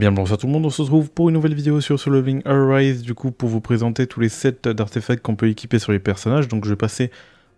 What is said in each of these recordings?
Bien bonjour à tout le monde, on se retrouve pour une nouvelle vidéo sur Solo Leveling Arise, du coup pour vous présenter tous les sets d'artefacts qu'on peut équiper sur les personnages. Donc je vais passer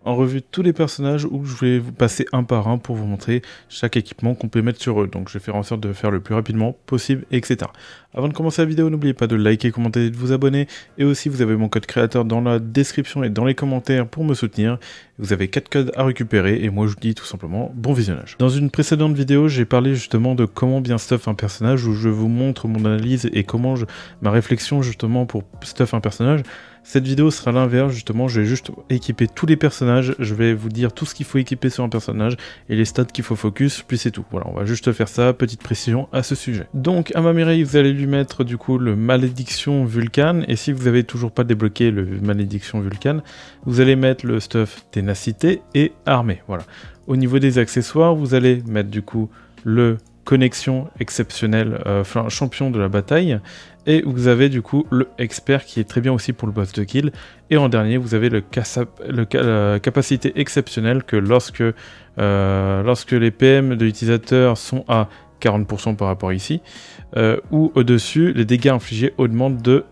en revue tous les personnages où je vais vous passer un par un pour vous montrer chaque équipement qu'on peut mettre sur eux. Donc je vais faire en sorte de faire le plus rapidement possible, etc. Avant de commencer la vidéo, n'oubliez pas de liker, commenter et de vous abonner. Et aussi vous avez mon code créateur dans la description et dans les commentaires pour me soutenir. Vous avez 4 codes à récupérer et moi je vous dis tout simplement bon visionnage. Dans une précédente vidéo, j'ai parlé justement de comment bien stuff un personnage où je vous montre mon analyse et comment ma réflexion justement pour stuff un personnage. Cette vidéo sera l'inverse, justement, je vais juste équiper tous les personnages, je vais vous dire tout ce qu'il faut équiper sur un personnage et les stats qu'il faut focus, puis c'est tout. Voilà, on va juste faire ça, petite précision à ce sujet. Donc, à Mamirei, vous allez lui mettre du coup le Malédiction Vulcan, et si vous n'avez toujours pas débloqué le Malédiction Vulcan, vous allez mettre le stuff Ténacité et Armée, voilà. Au niveau des accessoires, vous allez mettre du coup le Connexion exceptionnelle, enfin champion de la bataille, et vous avez du coup le expert qui est très bien aussi pour le boss de kill, et en dernier vous avez la capacité exceptionnelle que lorsque les PM de l'utilisateur sont à 40% par rapport ici, ou au-dessus, les dégâts infligés augmentent de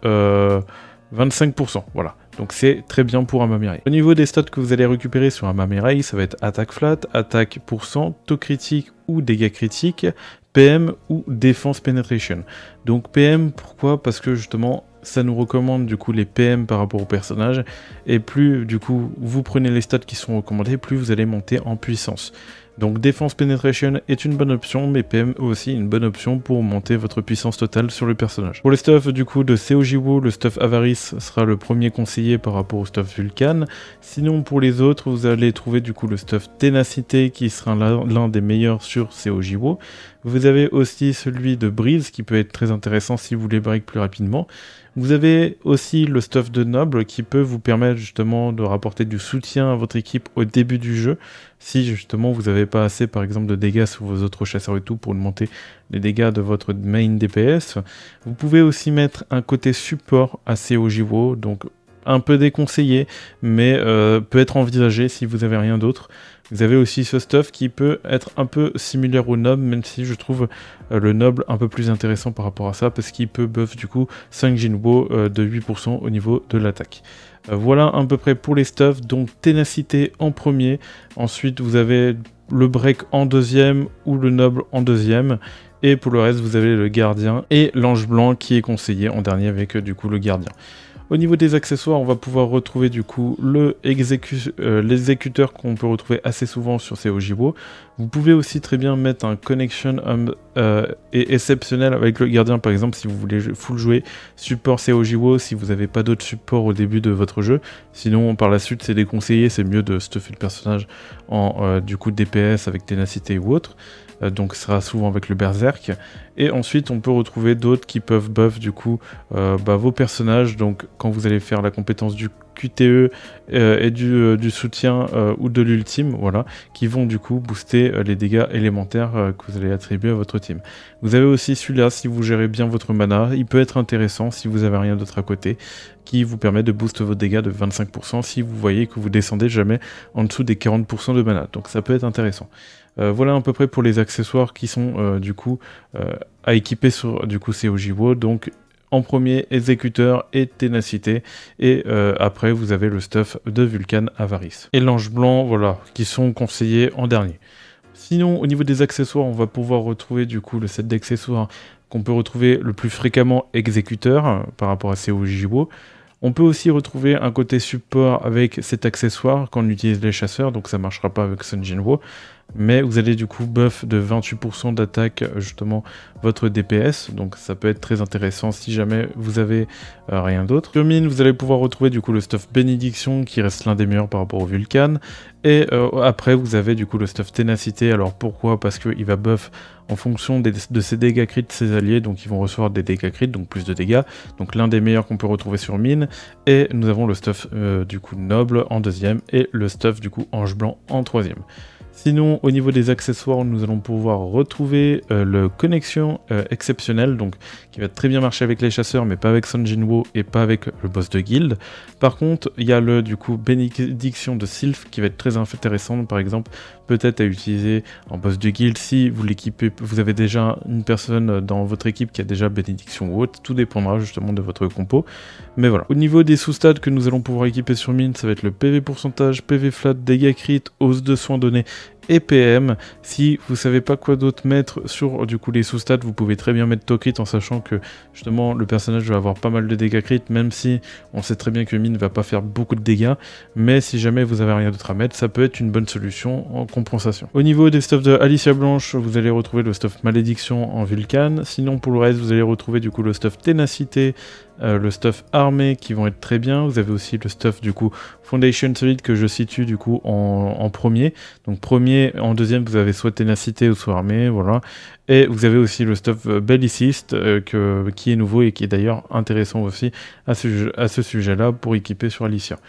25%, voilà. Donc c'est très bien pour un Mamirei. Au niveau des stats que vous allez récupérer sur un Mamirei, ça va être attaque flat, attaque %, taux critique ou dégâts critiques, PM ou défense penetration. Donc PM, pourquoi? Parce que justement, ça nous recommande du coup les PM par rapport au personnage, et plus du coup vous prenez les stats qui sont recommandés, plus vous allez monter en puissance. Donc défense penetration est une bonne option, mais PM aussi une bonne option pour monter votre puissance totale sur le personnage. Pour les stuffs du coup de Seojiwo, le stuff Avarice sera le premier conseillé par rapport au stuff Vulcan. Sinon pour les autres, vous allez trouver du coup le stuff Ténacité qui sera l'un des meilleurs sur Seojiwo. Vous avez aussi celui de Brise qui peut être très intéressant si vous voulez break plus rapidement. Vous avez aussi le stuff de Noble qui peut vous permettre justement de rapporter du soutien à votre équipe au début du jeu, si justement vous n'avez pas assez par exemple de dégâts sur vos autres chasseurs et tout pour monter les dégâts de votre main DPS. Vous pouvez aussi mettre un côté support à Seojiwo, donc un peu déconseillé, mais peut être envisagé si vous n'avez rien d'autre. Vous avez aussi ce stuff qui peut être un peu similaire au noble, même si je trouve le noble un peu plus intéressant par rapport à ça, parce qu'il peut buff du coup 5 Jinwo de 8% au niveau de l'attaque. Voilà à peu près pour les stuffs, donc Ténacité en premier, ensuite vous avez le break en deuxième ou le noble en deuxième, et pour le reste vous avez le gardien et l'ange blanc qui est conseillé en dernier avec du coup le gardien. Au niveau des accessoires, on va pouvoir retrouver du coup l'exécuteur qu'on peut retrouver assez souvent sur Seojiwo. Vous pouvez aussi très bien mettre un connection et exceptionnel avec le gardien, par exemple si vous voulez full jouer support Seojiwo, si vous n'avez pas d'autres supports au début de votre jeu. Sinon par la suite c'est déconseillé, c'est mieux de stuffer le personnage en du coup DPS avec ténacité ou autre. Donc ce sera souvent avec le berserk, et ensuite on peut retrouver d'autres qui peuvent buff du coup vos personnages, donc quand vous allez faire la compétence du QTE et du soutien ou de l'ultime, voilà, qui vont du coup booster les dégâts élémentaires que vous allez attribuer à votre team. Vous avez aussi celui-là, si vous gérez bien votre mana, il peut être intéressant si vous avez rien d'autre à côté, qui vous permet de booster vos dégâts de 25% si vous voyez que vous descendez jamais en dessous des 40% de mana, donc ça peut être intéressant. Voilà à peu près pour les accessoires qui sont du coup à équiper sur du coup Seojiwo. Donc en premier exécuteur et ténacité, et après vous avez le stuff de Vulcan Avarice et l'ange blanc, voilà, qui sont conseillés en dernier. Sinon au niveau des accessoires, on va pouvoir retrouver du coup le set d'accessoires qu'on peut retrouver le plus fréquemment exécuteur par rapport à Seojiwo. On peut aussi retrouver un côté support avec cet accessoire quand on utilise les chasseurs, donc ça ne marchera pas avec Sun Jinwo, mais vous allez du coup buff de 28% d'attaque justement votre DPS, donc ça peut être très intéressant si jamais vous avez rien d'autre. Sur mine, vous allez pouvoir retrouver du coup le stuff Bénédiction qui reste l'un des meilleurs par rapport au Vulcan, et après vous avez du coup le stuff Ténacité. Alors pourquoi? Parce qu'il va buff en fonction de ses dégâts crits de ses alliés, donc ils vont recevoir des dégâts crits, donc plus de dégâts, donc l'un des meilleurs qu'on peut retrouver sur mine. Et nous avons le stuff du coup noble en deuxième, et le stuff du coup ange blanc en troisième. Sinon, au niveau des accessoires, nous allons pouvoir retrouver le connexion exceptionnelle, donc qui va très bien marcher avec les chasseurs, mais pas avec Son Jinwoo et pas avec le boss de guilde. Par contre, il y a le du coup bénédiction de Sylph qui va être très intéressant, par exemple, peut-être à utiliser en boss de guild si vous l'équipez, vous avez déjà une personne dans votre équipe qui a déjà bénédiction ou autre, tout dépendra justement de votre compo. Mais voilà. Au niveau des sous-stats que nous allons pouvoir équiper sur mine, ça va être le PV pourcentage, PV flat, dégâts crit, hausse de soins donnés et PM. Si vous savez pas quoi d'autre mettre sur du coup les sous-stats, vous pouvez très bien mettre Tokrit en sachant que justement le personnage va avoir pas mal de dégâts crit, même si on sait très bien que mine va pas faire beaucoup de dégâts, mais si jamais vous avez rien d'autre à mettre, ça peut être une bonne solution en compensation. Au niveau des stuffs de Alicia Blanche, vous allez retrouver le stuff Malédiction en Vulcan, sinon pour le reste vous allez retrouver du coup le stuff Ténacité, le stuff armé qui vont être très bien. Vous avez aussi le stuff du coup Foundation Solid que je situe du coup en premier. Donc premier, en deuxième vous avez soit Ténacité ou soit armé, voilà. Et vous avez aussi le stuff Belliciste qui est nouveau et qui est d'ailleurs intéressant aussi à ce sujet-là pour équiper sur Alicia.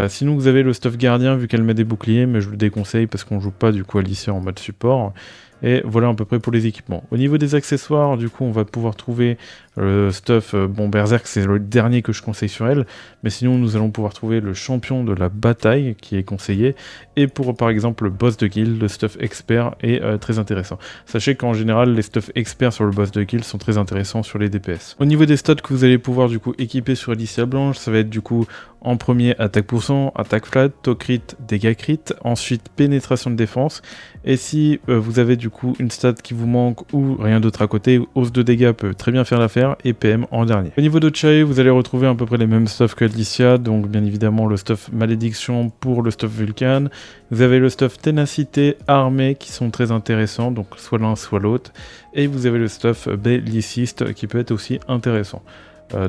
Sinon vous avez le stuff Gardien vu qu'elle met des boucliers, mais je le déconseille parce qu'on joue pas du coup Alicia en mode support. Et voilà à peu près pour les équipements. Au niveau des accessoires, du coup, on va pouvoir trouver le stuff, bon, Berserk, c'est le dernier que je conseille sur elle, mais sinon, nous allons pouvoir trouver le champion de la bataille, qui est conseillé, et pour, par exemple, le boss de guild, le stuff expert est très intéressant. Sachez qu'en général, les stuff experts sur le boss de guild sont très intéressants sur les DPS. Au niveau des stats que vous allez pouvoir, du coup, équiper sur Alicia Blanche, ça va être, du coup, en premier, attaque %, attaque flat, talk crit, dégâts crit, ensuite, pénétration de défense, et si vous avez, du coup, une stat qui vous manque ou rien d'autre à côté, hausse de dégâts peut très bien faire l'affaire, et PM en dernier. Au niveau de Chae, vous allez retrouver à peu près les mêmes stuff que Alicia, donc bien évidemment le stuff Malédiction pour le stuff Vulcan. Vous avez le stuff Ténacité, Armée qui sont très intéressants, donc soit l'un soit l'autre. Et vous avez le stuff Belliciste qui peut être aussi intéressant.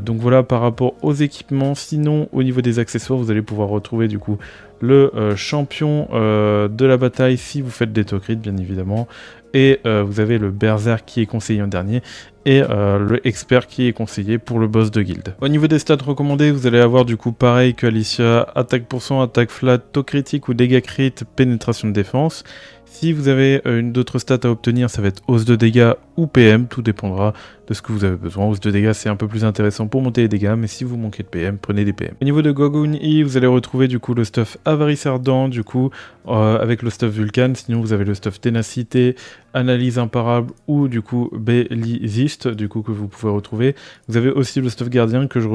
Donc voilà par rapport aux équipements. Sinon au niveau des accessoires vous allez pouvoir retrouver du coup le champion de la bataille si vous faites des Tokrit bien évidemment, et vous avez le Berserk qui est conseillé en dernier et le expert qui est conseillé pour le boss de guild. Au niveau des stats recommandés, vous allez avoir du coup pareil que Alicia, attaque %, attaque flat, taux critique ou dégâts crit, pénétration de défense. Si vous avez d'autres stats à obtenir, ça va être hausse de dégâts ou PM, tout dépendra de ce que vous avez besoin. Hausse de dégâts, c'est un peu plus intéressant pour monter les dégâts, mais si vous manquez de PM, prenez des PM. Au niveau de Gogun E, vous allez retrouver du coup le stuff Avarice Ardent, du coup, avec le stuff Vulcan, sinon vous avez le stuff Ténacité, Analyse Imparable ou du coup Belliciste, du coup que vous pouvez retrouver. Vous avez aussi le stuff Gardien que je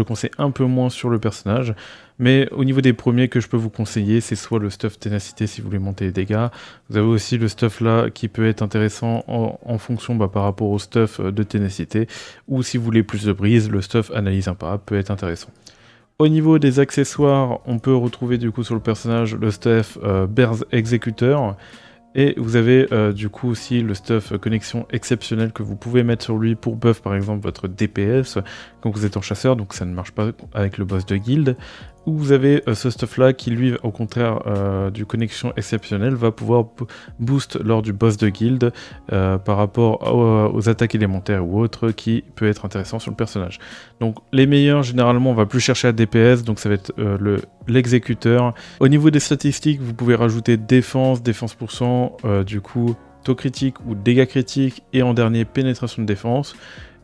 conseille un peu moins sur le personnage. Mais au niveau des premiers que je peux vous conseiller, c'est soit le stuff Ténacité si vous voulez monter les dégâts. Vous avez aussi le stuff là qui peut être intéressant en fonction par rapport au stuff de Ténacité. Ou si vous voulez plus de brise, le stuff Analyse Imparable peut être intéressant. Au niveau des accessoires, on peut retrouver du coup sur le personnage le stuff Bears Executor. Et vous avez du coup aussi le stuff connexion exceptionnelle que vous pouvez mettre sur lui pour buff par exemple votre DPS quand vous êtes en chasseur, donc ça ne marche pas avec le boss de guild. Ou vous avez ce stuff là qui lui au contraire du connexion exceptionnelle va pouvoir boost lors du boss de guild par rapport aux attaques élémentaires ou autres, qui peut être intéressant sur le personnage. Donc les meilleurs généralement on va plus chercher à DPS, donc ça va être l'exécuteur. Au niveau des statistiques vous pouvez rajouter défense %, du coup taux critique ou dégâts critiques, et en dernier pénétration de défense.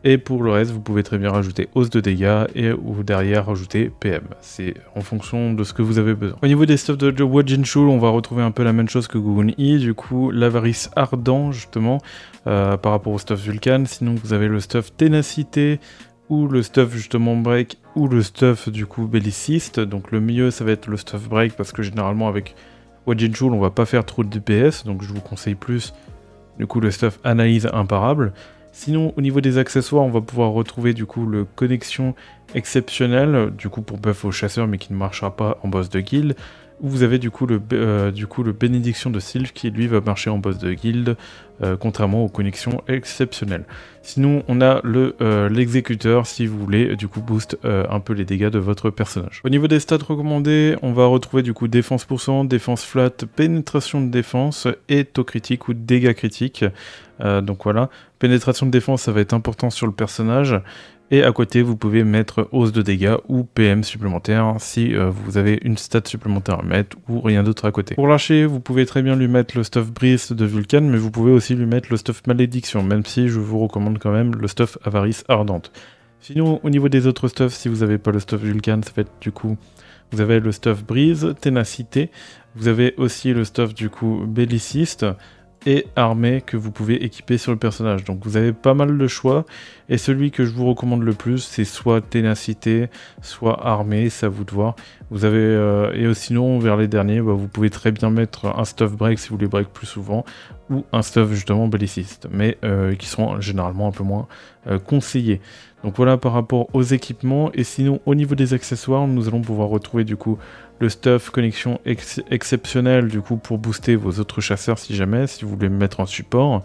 Et pour le reste, vous pouvez très bien rajouter hausse de dégâts ou derrière rajouter PM. C'est en fonction de ce que vous avez besoin. Au niveau des stuffs de Wajinshul, on va retrouver un peu la même chose que Gogun E, du coup l'avarice ardent justement par rapport au stuff Vulcan. Sinon vous avez le stuff Ténacité ou le stuff justement Break ou le stuff du coup Belliciste. Donc le mieux ça va être le stuff Break parce que généralement avec Wajinshul on va pas faire trop de DPS, donc je vous conseille plus du coup le stuff Analyse Imparable. Sinon, au niveau des accessoires, on va pouvoir retrouver du coup le connexion exceptionnelle, du coup pour buff aux chasseurs mais qui ne marchera pas en boss de guild. Où vous avez du coup le bénédiction de Sylph qui lui va marcher en boss de guild contrairement aux connexions exceptionnelles. Sinon, on a l'exécuteur si vous voulez du coup boost un peu les dégâts de votre personnage. Au niveau des stats recommandés, on va retrouver du coup défense %, défense flat, pénétration de défense et taux critique ou dégâts critiques. Donc voilà, pénétration de défense ça va être important sur le personnage. Et à côté, vous pouvez mettre hausse de dégâts ou PM supplémentaire si vous avez une stat supplémentaire à mettre ou rien d'autre à côté. Pour l'archer, vous pouvez très bien lui mettre le stuff Breeze de Vulcan, mais vous pouvez aussi lui mettre le stuff Malédiction, même si je vous recommande quand même le stuff Avarice Ardente. Sinon, au niveau des autres stuffs, si vous n'avez pas le stuff Vulcan, ça va être du coup, vous avez le stuff Breeze, Ténacité, vous avez aussi le stuff du coup Belliciste, et armée que vous pouvez équiper sur le personnage. Donc vous avez pas mal de choix, et celui que je vous recommande le plus, c'est soit ténacité, soit armée, c'est à vous de voir. Vous avez, et sinon, vers les derniers, vous pouvez très bien mettre un stuff break si vous voulez break plus souvent, ou un stuff justement belliciste, mais qui sont généralement un peu moins conseillés. Donc voilà par rapport aux équipements, et sinon au niveau des accessoires, nous allons pouvoir retrouver du coup le stuff connexion exceptionnelle du coup pour booster vos autres chasseurs si jamais, si vous voulez me mettre en support,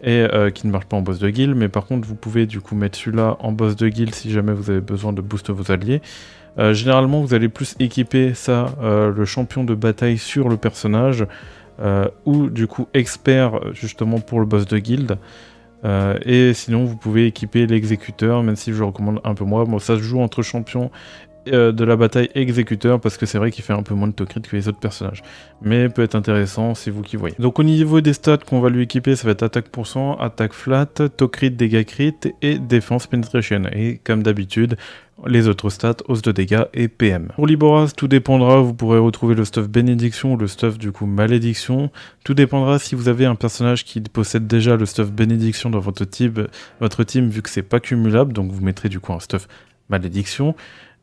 et qui ne marche pas en boss de guild, mais par contre vous pouvez du coup mettre celui-là en boss de guild si jamais vous avez besoin de booster vos alliés. Généralement vous allez plus équiper ça, le champion de bataille sur le personnage, ou du coup expert justement pour le boss de guild. Et sinon vous pouvez équiper l'exécuteur, même si je recommande un peu moins. Bon, ça se joue entre champions de la bataille exécuteur, parce que c'est vrai qu'il fait un peu moins de taux crit que les autres personnages, mais peut être intéressant, c'est vous qui voyez. Donc au niveau des stats qu'on va lui équiper, ça va être attaque %, attaque flat, taux crit, dégâts crit et défense penetration, et comme d'habitude les autres stats, hausse de dégâts et PM. Pour Liboras, tout dépendra, vous pourrez retrouver le stuff bénédiction ou le stuff du coup malédiction. Tout dépendra si vous avez un personnage qui possède déjà le stuff bénédiction dans votre team, vu que c'est pas cumulable, donc vous mettrez du coup un stuff malédiction.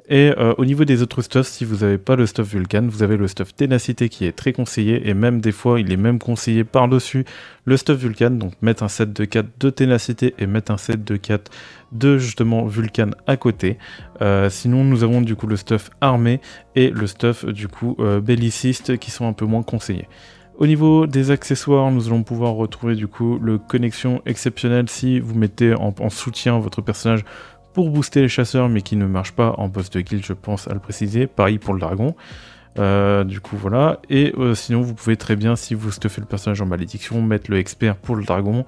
Et au niveau des autres stuffs, si vous n'avez pas le stuff Vulcan, vous avez le stuff Ténacité qui est très conseillé, et même des fois il est même conseillé par-dessus le stuff Vulcan, donc mettre un set de 4 de Ténacité et mettre un set de 4 de justement Vulcan à côté. Sinon nous avons du coup le stuff Armé et le stuff du coup Belliciste qui sont un peu moins conseillés. Au niveau des accessoires, nous allons pouvoir retrouver du coup le connexion exceptionnelle si vous mettez en soutien votre personnage pour booster les chasseurs, mais qui ne marche pas en boss de guild, je pense à le préciser. Pareil pour le dragon. Du coup voilà, et sinon vous pouvez très bien, si vous stuffez le personnage en malédiction, mettre le expert pour le dragon,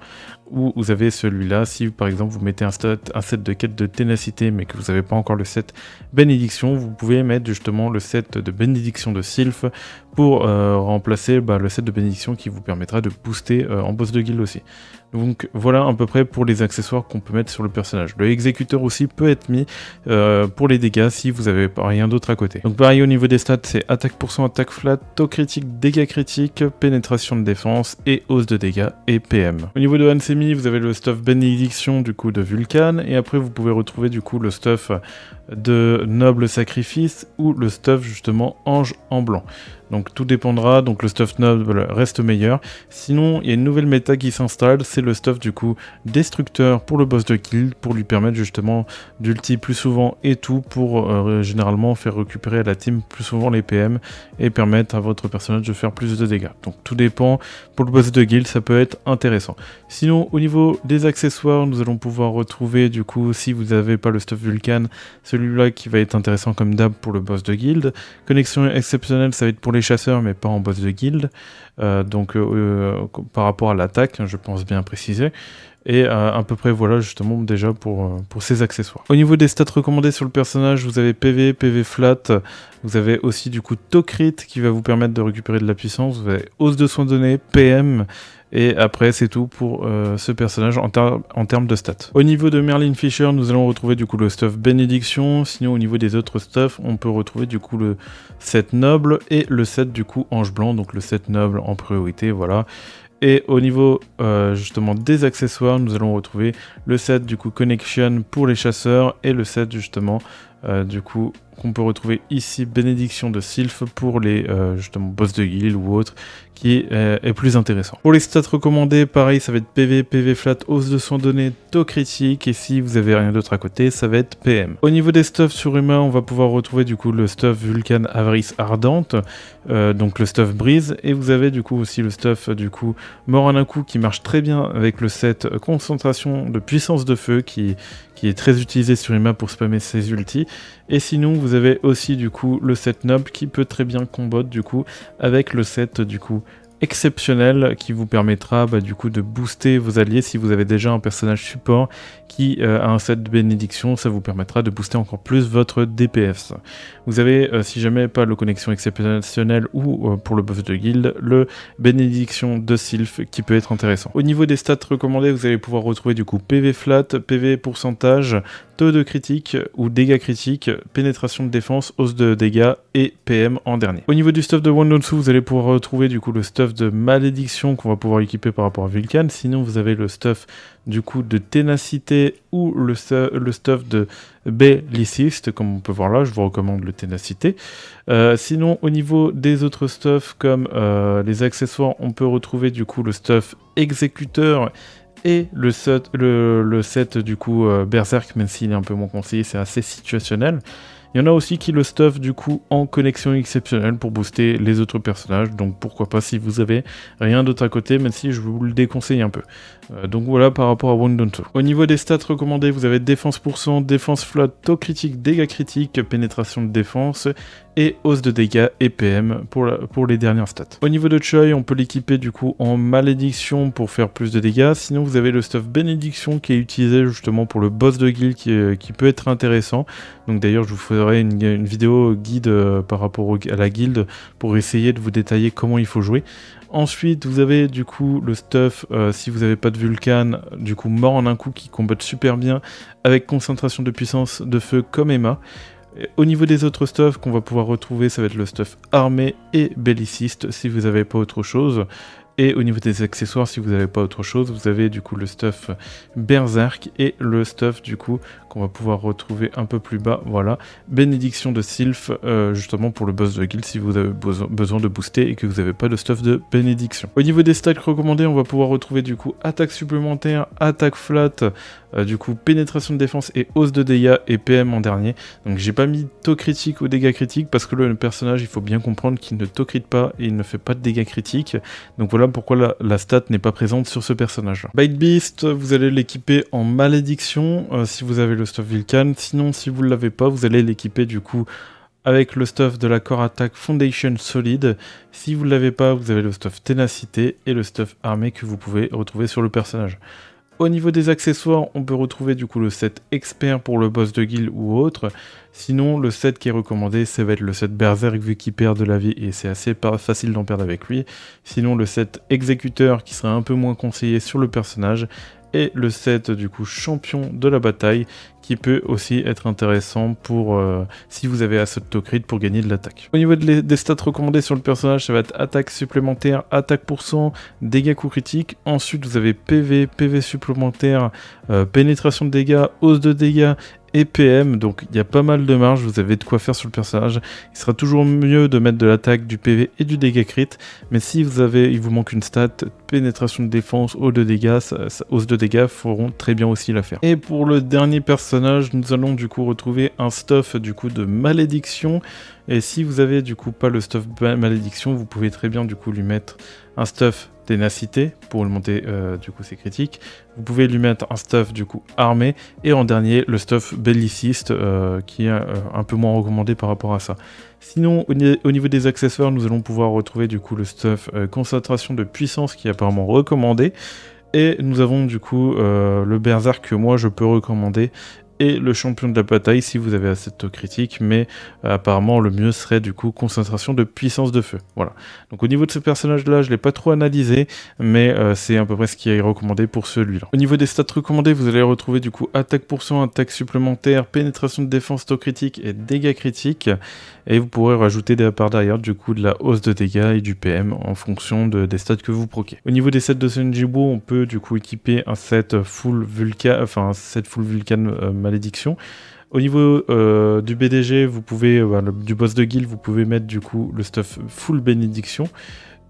ou vous avez celui-là, si par exemple vous mettez un set de quête de ténacité mais que vous n'avez pas encore le set bénédiction, vous pouvez mettre justement le set de bénédiction de Sylph pour remplacer le set de bénédiction qui vous permettra de booster en boss de guild aussi. Donc voilà à peu près pour les accessoires qu'on peut mettre sur le personnage. Le exécuteur aussi peut être mis pour les dégâts si vous n'avez rien d'autre à côté. Donc pareil au niveau des stats, c'est attaque %, attaque flat, taux critique, dégâts critiques, pénétration de défense et hausse de dégâts et PM. Au niveau de Hansemi, vous avez le stuff bénédiction du coup de Vulcan, et après vous pouvez retrouver du coup le stuff de noble sacrifice ou le stuff justement ange en blanc. Donc tout dépendra, donc le stuff noble reste meilleur. Sinon, il y a une nouvelle méta qui s'installe, c'est le stuff du coup destructeur pour le boss de guild, pour lui permettre justement d'ulti plus souvent et tout, pour généralement faire récupérer à la team plus souvent les PM et permettre à votre personnage de faire plus de dégâts. Donc tout dépend, pour le boss de guild ça peut être intéressant. Sinon au niveau des accessoires, nous allons pouvoir retrouver du coup, si vous n'avez pas le stuff Vulcan, celui-là qui va être intéressant comme d'hab pour le boss de guild. Connexion exceptionnelle, ça va être pour les chasseurs mais pas en boss de guild, par rapport à l'attaque, je pense bien préciser. Et à peu près voilà justement déjà pour ces accessoires. Au niveau des stats recommandées sur le personnage, vous avez PV, PV flat, vous avez aussi du coup taux crit qui va vous permettre de récupérer de la puissance, vous avez hausse de soins donnés, PM, et après c'est tout pour ce personnage en termes de stats. Au niveau de Merlin Fisher, nous allons retrouver du coup le stuff bénédiction, sinon au niveau des autres stuffs, on peut retrouver du coup le set noble et le set du coup ange blanc, donc le set noble en priorité, voilà. Et au niveau justement des accessoires, nous allons retrouver le set du coup Connection pour les chasseurs et le set justement du coup qu'on peut retrouver ici, bénédiction de Sylph pour les justement boss de guild ou autre, qui est plus intéressant. Pour les stats recommandés, pareil, ça va être PV, PV flat, hausse de soins donnés, taux critique, et si vous avez rien d'autre à côté, ça va être PM. Au niveau des stuffs sur humain, on va pouvoir retrouver du coup le stuff Vulcan Avarice Ardente, donc le stuff Brise, et vous avez du coup aussi le stuff du coup Mort en un coup qui marche très bien avec le set concentration de puissance de feu qui est très utilisé sur Ima pour spammer ses ultis. Et sinon, vous avez aussi du coup le set noble qui peut très bien combo du coup avec le set du coup exceptionnel qui vous permettra du coup de booster vos alliés si vous avez déjà un personnage support qui a un set de bénédiction, ça vous permettra de booster encore plus votre DPS. Vous avez, si jamais pas le connexion exceptionnelle ou pour le buff de guild, le bénédiction de Sylph qui peut être intéressant. Au niveau des stats recommandés, vous allez pouvoir retrouver du coup PV flat, PV pourcentage, taux de critique ou dégâts critiques, pénétration de défense, hausse de dégâts et PM en dernier. Au niveau du stuff de Wondonsu, vous allez pouvoir retrouver du coup le stuff de malédiction qu'on va pouvoir équiper par rapport à Vulcan. Sinon, vous avez le stuff du coup de ténacité ou le stuff de belliciste, comme on peut voir là, je vous recommande le ténacité. Sinon, au niveau des autres stuffs comme les accessoires, on peut retrouver du coup le stuff exécuteur et le set du coup Berserk, même s'il est un peu moins conseillé, c'est assez situationnel. Il y en a aussi qui le stuff du coup en connexion exceptionnelle pour booster les autres personnages, donc pourquoi pas si vous avez rien d'autre à côté, même si je vous le déconseille un peu. Donc voilà par rapport à Wondonsu. Au niveau des stats recommandés, vous avez défense %, défense flat, taux critique, dégâts critiques, pénétration de défense et hausse de dégâts et PM pour les dernières stats. Au niveau de Choi, on peut l'équiper du coup en malédiction pour faire plus de dégâts, sinon vous avez le stuff bénédiction qui est utilisé justement pour le boss de guild qui peut être intéressant. Donc d'ailleurs je vous ferai une vidéo guide par rapport à la guilde pour essayer de vous détailler comment il faut jouer. Ensuite, vous avez du coup le stuff, si vous n'avez pas de Vulcan, du coup mort en un coup qui combat super bien avec concentration de puissance de feu comme Emma. Au niveau des autres stuffs qu'on va pouvoir retrouver, ça va être le stuff armé et belliciste si vous n'avez pas autre chose. Et au niveau des accessoires, si vous n'avez pas autre chose, vous avez du coup le stuff Berserk et le stuff du coup qu'on va pouvoir retrouver un peu plus bas, voilà, bénédiction de Sylph, justement pour le boss de guild si vous avez besoin de booster et que vous n'avez pas de stuff de bénédiction. Au niveau des stats recommandés, on va pouvoir retrouver du coup attaque supplémentaire, attaque flat, du coup pénétration de défense et hausse de dégâts et PM en dernier. Donc j'ai pas mis taux critique ou dégâts critiques parce que le personnage, il faut bien comprendre qu'il ne taux crit pas et il ne fait pas de dégâts critiques. Donc voilà pourquoi la stat n'est pas présente sur ce personnage. Bite Beast, vous allez l'équiper en malédiction si vous avez le stuff Vulcan. Sinon, si vous ne l'avez pas, vous allez l'équiper du coup avec le stuff de la Core Attack Foundation Solide. Si vous ne l'avez pas, vous avez le stuff Ténacité et le stuff Armé que vous pouvez retrouver sur le personnage. Au niveau des accessoires, on peut retrouver du coup le set expert pour le boss de guild ou autre. Sinon, le set qui est recommandé, ça va être le set Berserk vu qu'il perd de la vie et c'est assez facile d'en perdre avec lui. Sinon, le set exécuteur qui serait un peu moins conseillé sur le personnage. Et le set du coup champion de la bataille qui peut aussi être intéressant pour si vous avez assez de taux crit pour gagner de l'attaque. Au niveau des stats recommandés sur le personnage, ça va être attaque supplémentaire, attaque %, dégâts coup critique. Ensuite vous avez PV, PV supplémentaire, pénétration de dégâts, hausse de dégâts et PM, donc il y a pas mal de marge, vous avez de quoi faire sur le personnage. Il sera toujours mieux de mettre de l'attaque, du PV et du dégât crit, mais si il vous manque une stat, pénétration de défense, hausse de dégâts feront très bien aussi l'affaire. Et pour le dernier personnage, nous allons du coup retrouver un stuff du coup de malédiction, et si vous avez du coup pas le stuff malédiction, vous pouvez très bien du coup lui mettre un stuff ténacité pour le monter du coup ses critiques. Vous pouvez lui mettre un stuff du coup armé et en dernier le stuff belliciste qui est un peu moins recommandé par rapport à ça. Sinon au niveau des accessoires, nous allons pouvoir retrouver du coup le stuff concentration de puissance qui est apparemment recommandé. Et nous avons du coup le Berserk que moi je peux recommander et le champion de la bataille si vous avez assez de taux critique, mais apparemment le mieux serait du coup concentration de puissance de feu. Voilà. Donc au niveau de ce personnage là, je l'ai pas trop analysé, mais c'est à peu près ce qui est recommandé pour celui-là. Au niveau des stats recommandés, vous allez retrouver du coup attaque %, attaque supplémentaire, pénétration de défense, taux critique et dégâts critiques. Et vous pourrez rajouter par derrière du coup de la hausse de dégâts et du PM en fonction des stats que vous proquez. Au niveau des sets de Senjibo, on peut du coup équiper un set full Vulcan, malédiction. Au niveau du BDG, vous pouvez, du boss de guild, vous pouvez mettre du coup le stuff full bénédiction.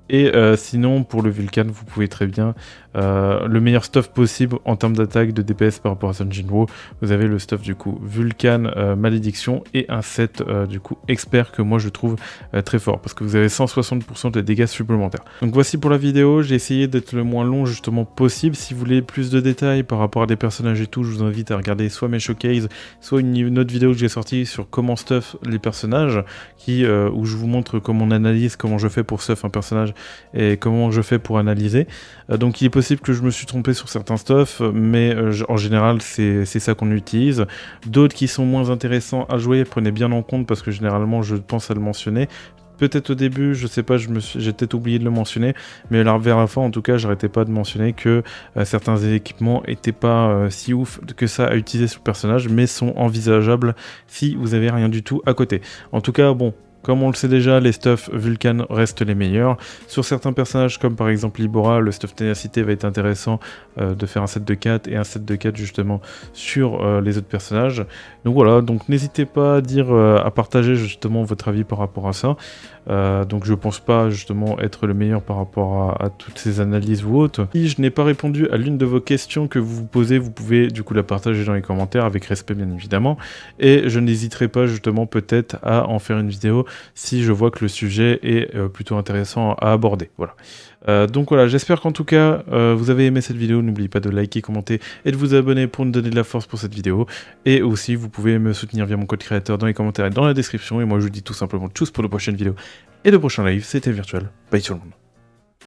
Et sinon, pour le Vulcan, vous pouvez très bien le meilleur stuff possible en termes d'attaque, de DPS par rapport à Sun Jinwoo. Vous avez le stuff du coup Vulcan, Malédiction et un set du coup Expert que moi je trouve très fort parce que vous avez 160% de dégâts supplémentaires. Donc voici pour la vidéo, j'ai essayé d'être le moins long justement possible. Si vous voulez plus de détails par rapport à des personnages et tout, je vous invite à regarder soit mes showcases, soit une autre vidéo que j'ai sortie sur comment stuff les personnages, où je vous montre comment on analyse, comment je fais pour stuff un personnage et comment je fais pour analyser. Donc il est possible que je me suis trompé sur certains stuff, mais en général c'est ça qu'on utilise. D'autres qui sont moins intéressants à jouer, prenez bien en compte parce que généralement je pense à le mentionner. Peut-être au début, je sais pas, j'ai peut-être oublié de le mentionner, mais là, vers la fin, en tout cas, j'arrêtais pas de mentionner que certains équipements étaient pas si ouf que ça à utiliser sur le personnage, mais sont envisageables si vous avez rien du tout à côté. En tout cas, bon, comme on le sait déjà, les stuffs Vulcan restent les meilleurs. Sur certains personnages, comme par exemple Libora, le stuff Ténacité va être intéressant de faire un set de 4 et un set de 4 justement sur les autres personnages. Donc voilà, donc n'hésitez pas à partager justement votre avis par rapport à ça. Donc je pense pas justement être le meilleur par rapport à toutes ces analyses ou autres. Si je n'ai pas répondu à l'une de vos questions que vous vous posez, vous pouvez du coup la partager dans les commentaires avec respect bien évidemment. Et je n'hésiterai pas justement peut-être à en faire une vidéo si je vois que le sujet est plutôt intéressant à aborder. Voilà. Donc voilà, j'espère qu'en tout cas vous avez aimé cette vidéo. N'oubliez pas de liker, commenter et de vous abonner pour me donner de la force pour cette vidéo. Et aussi, vous pouvez me soutenir via mon code créateur dans les commentaires et dans la description. Et moi, je vous dis tout simplement tchuss pour de prochaines vidéos et de prochains lives. C'était Virtual. Bye tout le monde.